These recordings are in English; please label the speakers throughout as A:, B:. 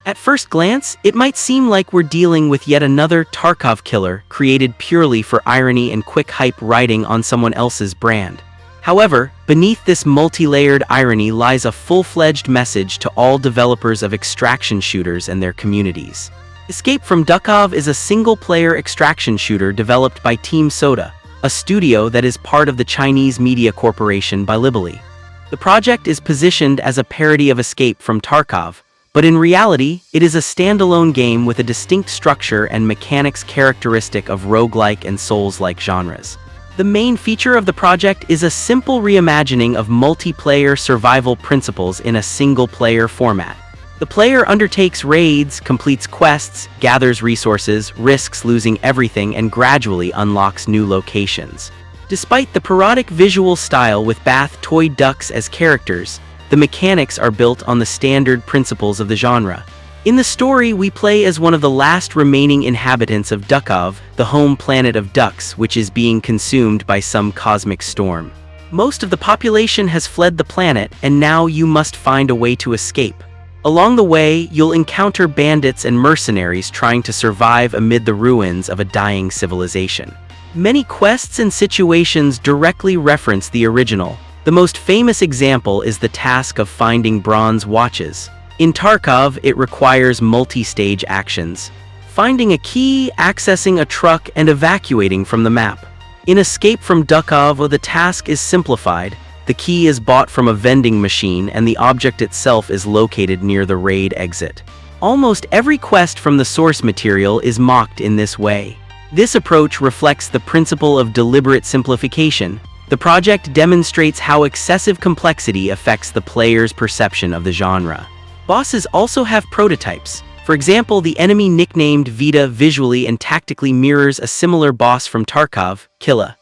A: At first glance, it might seem like we're dealing with yet another Duckov killer created purely for irony and quick hype riding on someone else's brand. However, beneath this multi-layered irony lies a full-fledged message to all developers of extraction shooters and their communities. Escape from Duckov is a single-player extraction shooter developed by Team Soda, a studio that is part of the Chinese media corporation Bilibili. The project is positioned as a parody of Escape from Tarkov, but in reality, it is a standalone game with a distinct structure and mechanics characteristic of roguelike and Souls-like genres. The main feature of the project is a simple reimagining of multiplayer survival principles in a single-player format. The player undertakes raids, completes quests, gathers resources, risks losing everything, and gradually unlocks new locations. Despite the parodic visual style with bath toy ducks as characters, the mechanics are built on the standard principles of the genre. In the story, we play as one of the last remaining inhabitants of Duckov, the home planet of ducks, which is being consumed by some cosmic storm. Most of the population has fled the planet, and now you must find a way to escape. Along the way, you'll encounter bandits and mercenaries trying to survive amid the ruins of a dying civilization. Many quests and situations directly reference the original. The most famous example is the task of finding bronze watches. In Tarkov, it requires multi-stage actions. Finding a key, accessing a truck, and evacuating from the map. In Escape from Duckov, the task is simplified. The key is bought from a vending machine and the object itself is located near the raid exit. Almost every quest from the source material is mocked in this way. This approach reflects the principle of deliberate simplification. The project demonstrates how excessive complexity affects the player's perception of the genre. Bosses also have prototypes. For example, the enemy nicknamed Vita visually and tactically mirrors a similar boss from Tarkov, Killa.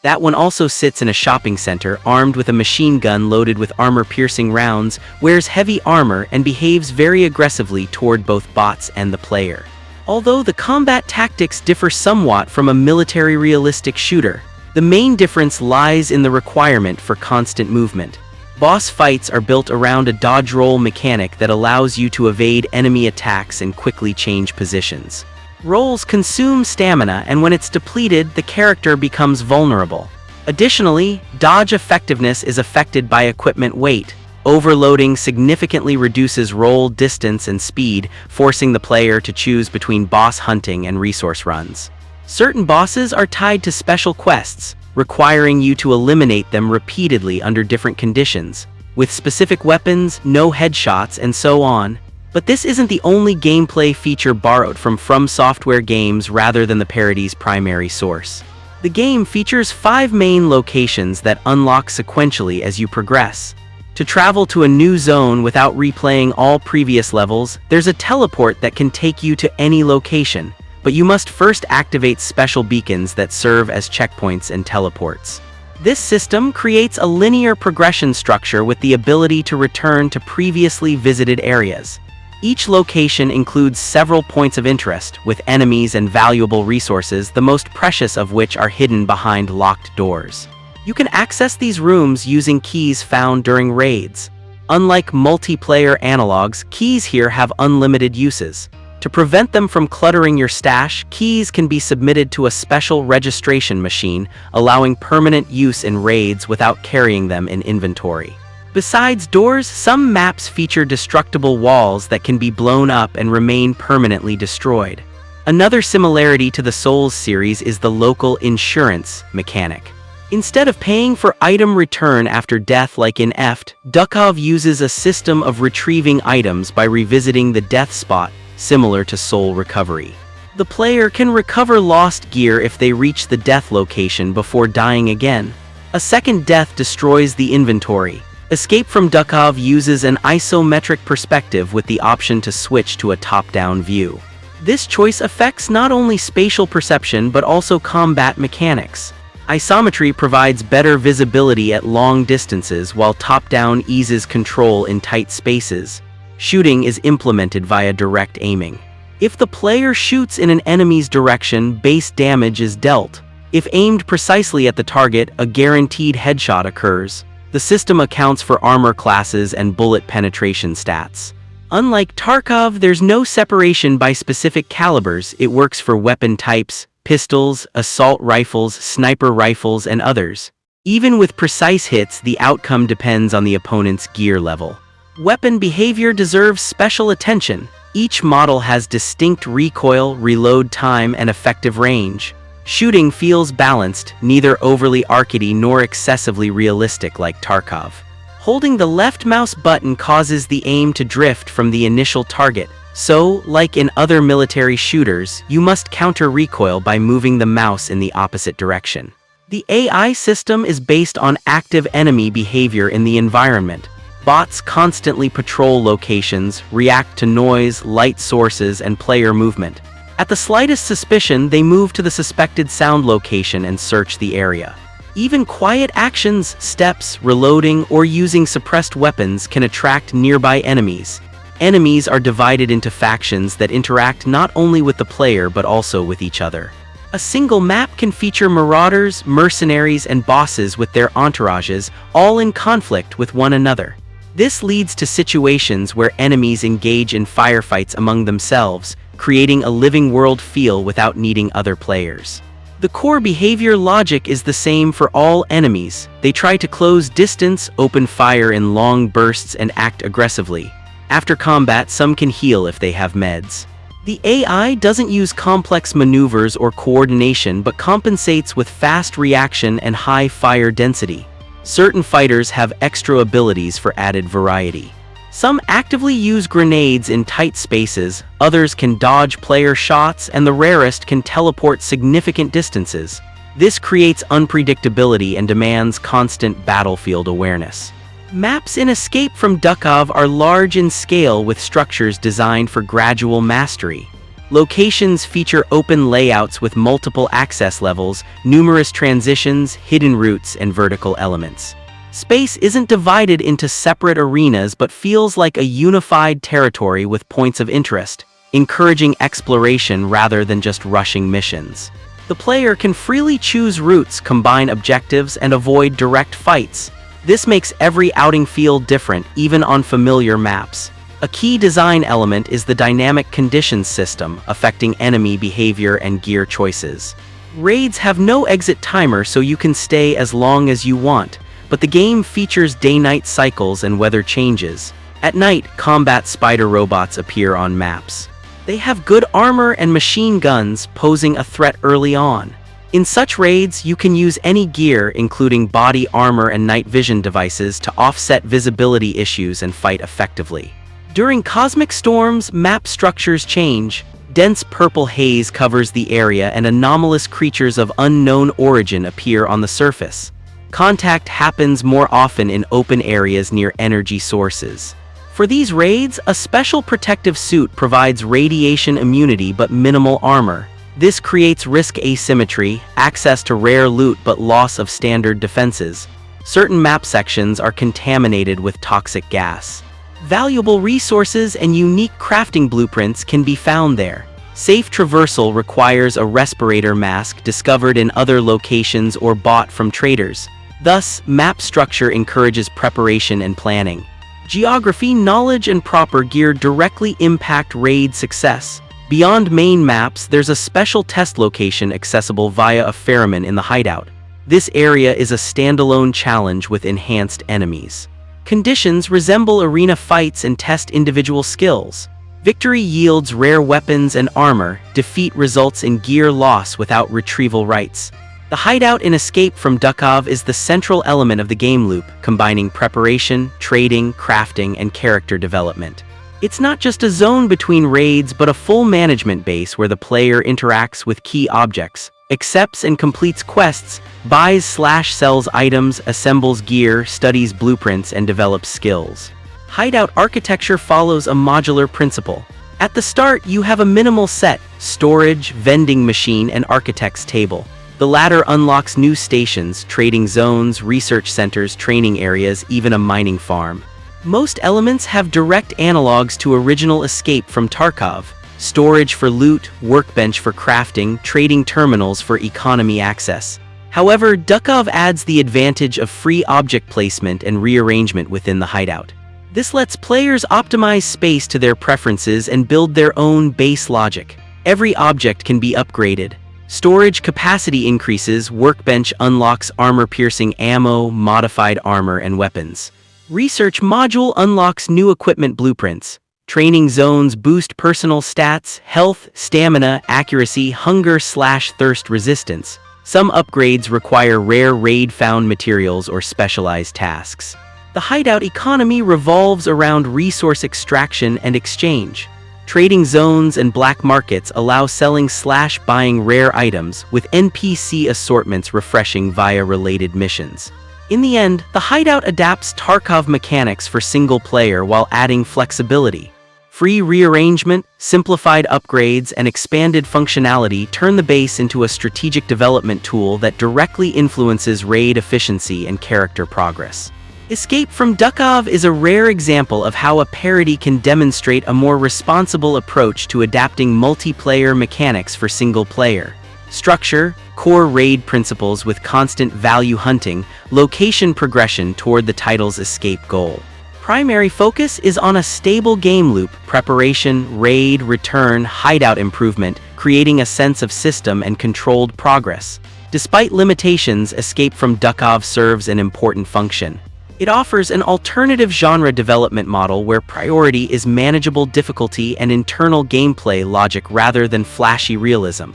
A: That one also sits in a shopping center, armed with a machine gun loaded with armor-piercing rounds, wears heavy armor, and behaves very aggressively toward both bots and the player. Although the combat tactics differ somewhat from a military-realistic shooter, the main difference lies in the requirement for constant movement. Boss fights are built around a dodge roll mechanic that allows you to evade enemy attacks and quickly change positions. Rolls consume stamina, and when it's depleted, the character becomes vulnerable. Additionally, dodge effectiveness is affected by equipment weight. Overloading significantly reduces roll distance and speed, forcing the player to choose between boss hunting and resource runs. Certain bosses are tied to special quests, requiring you to eliminate them repeatedly under different conditions, with specific weapons, no headshots, and so on. But this isn't the only gameplay feature borrowed from Software games rather than the parody's primary source. The game features 5 main locations that unlock sequentially as you progress. To travel to a new zone without replaying all previous levels, there's a teleport that can take you to any location, but you must first activate special beacons that serve as checkpoints and teleports. This system creates a linear progression structure with the ability to return to previously visited areas. Each location includes several points of interest, with enemies and valuable resources, the most precious of which are hidden behind locked doors. You can access these rooms using keys found during raids. Unlike multiplayer analogs, keys here have unlimited uses. To prevent them from cluttering your stash, keys can be submitted to a special registration machine, allowing permanent use in raids without carrying them in inventory. Besides doors, some maps feature destructible walls that can be blown up and remain permanently destroyed. Another similarity to the Souls series is the local insurance mechanic. Instead of paying for item return after death like in EFT, Duckov uses a system of retrieving items by revisiting the death spot, similar to soul recovery. The player can recover lost gear if they reach the death location before dying again. A second death destroys the inventory. Escape from Duckov uses an isometric perspective with the option to switch to a top-down view. This choice affects not only spatial perception but also combat mechanics. Isometry provides better visibility at long distances, while top-down eases control in tight spaces. Shooting is implemented via direct aiming. If the player shoots in an enemy's direction, base damage is dealt. If aimed precisely at the target, a guaranteed headshot occurs. The system accounts for armor classes and bullet penetration stats. Unlike Tarkov, there's no separation by specific calibers. It works for weapon types, pistols, assault rifles, sniper rifles, and others. Even with precise hits, the outcome depends on the opponent's gear level. Weapon behavior deserves special attention. Each model has distinct recoil, reload time, and effective range. Shooting feels balanced, neither overly arcadey nor excessively realistic like Tarkov. Holding the left mouse button causes the aim to drift from the initial target, so, like in other military shooters, you must counter recoil by moving the mouse in the opposite direction. The AI system is based on active enemy behavior in the environment. Bots constantly patrol locations, react to noise, light sources, and player movement. At the slightest suspicion, they move to the suspected sound location and search the area. Even quiet actions, steps, reloading, or using suppressed weapons can attract nearby enemies. Enemies are divided into factions that interact not only with the player but also with each other. A single map can feature marauders, mercenaries, and bosses with their entourages, all in conflict with one another. This leads to situations where enemies engage in firefights among themselves, creating a living world feel without needing other players. The core behavior logic is the same for all enemies. They try to close distance, open fire in long bursts, and act aggressively. After combat, some can heal if they have meds. The AI doesn't use complex maneuvers or coordination but compensates with fast reaction and high fire density. Certain fighters have extra abilities for added variety. Some actively use grenades in tight spaces, others can dodge player shots, and the rarest can teleport significant distances. This creates unpredictability and demands constant battlefield awareness. Maps in Escape from Duckov are large in scale with structures designed for gradual mastery. Locations feature open layouts with multiple access levels, numerous transitions, hidden routes, and vertical elements. Space isn't divided into separate arenas but feels like a unified territory with points of interest, encouraging exploration rather than just rushing missions. The player can freely choose routes, combine objectives, and avoid direct fights. This makes every outing feel different, even on familiar maps. A key design element is the dynamic conditions system, affecting enemy behavior and gear choices. Raids have no exit timer, so you can stay as long as you want, but the game features day-night cycles and weather changes. At night, combat spider robots appear on maps. They have good armor and machine guns, posing a threat early on. In such raids, you can use any gear, including body armor and night vision devices, to offset visibility issues and fight effectively. During cosmic storms, map structures change. Dense purple haze covers the area and anomalous creatures of unknown origin appear on the surface. Contact happens more often in open areas near energy sources. For these raids, a special protective suit provides radiation immunity but minimal armor. This creates risk asymmetry, access to rare loot but loss of standard defenses. Certain map sections are contaminated with toxic gas. Valuable resources and unique crafting blueprints can be found there. Safe traversal requires a respirator mask discovered in other locations or bought from traders. Thus, map structure encourages preparation and planning. Geography, knowledge, and proper gear directly impact raid success. Beyond main maps, there's a special test location accessible via a ferryman in the hideout. This area is a standalone challenge with enhanced enemies. Conditions resemble arena fights and test individual skills. Victory yields rare weapons and armor, defeat results in gear loss without retrieval rights. The hideout in Escape from Duckov is the central element of the game loop, combining preparation, trading, crafting, and character development. It's not just a zone between raids but a full management base where the player interacts with key objects, accepts and completes quests, buys/sells items, assembles gear, studies blueprints, and develops skills. Hideout architecture follows a modular principle. At the start, you have a minimal set: storage, vending machine, and architect's table. The latter unlocks new stations, trading zones, research centers, training areas, even a mining farm. Most elements have direct analogs to original Escape from Tarkov: storage for loot, workbench for crafting, trading terminals for economy access. However, Duckov adds the advantage of free object placement and rearrangement within the hideout. This lets players optimize space to their preferences and build their own base logic. Every object can be upgraded. Storage capacity increases, workbench unlocks armor-piercing ammo, modified armor, and weapons. Research module unlocks new equipment blueprints. Training zones boost personal stats, health, stamina, accuracy, hunger/thirst resistance. Some upgrades require rare raid-found materials or specialized tasks. The hideout economy revolves around resource extraction and exchange. Trading zones and black markets allow selling/buying rare items, with NPC assortments refreshing via related missions. In the end, the hideout adapts Duckov mechanics for single player while adding flexibility. Free rearrangement, simplified upgrades, and expanded functionality turn the base into a strategic development tool that directly influences raid efficiency and character progress. Escape from Duckov is a rare example of how a parody can demonstrate a more responsible approach to adapting multiplayer mechanics for single player. Structure, core raid principles with constant value hunting, location progression toward the title's escape goal. Primary focus is on a stable game loop, preparation, raid, return, hideout improvement, creating a sense of system and controlled progress. Despite limitations, Escape from Duckov serves an important function. It offers an alternative genre development model where priority is manageable difficulty and internal gameplay logic rather than flashy realism.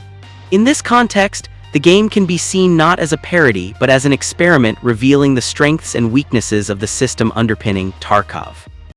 A: In this context, the game can be seen not as a parody but as an experiment revealing the strengths and weaknesses of the system underpinning Duckov.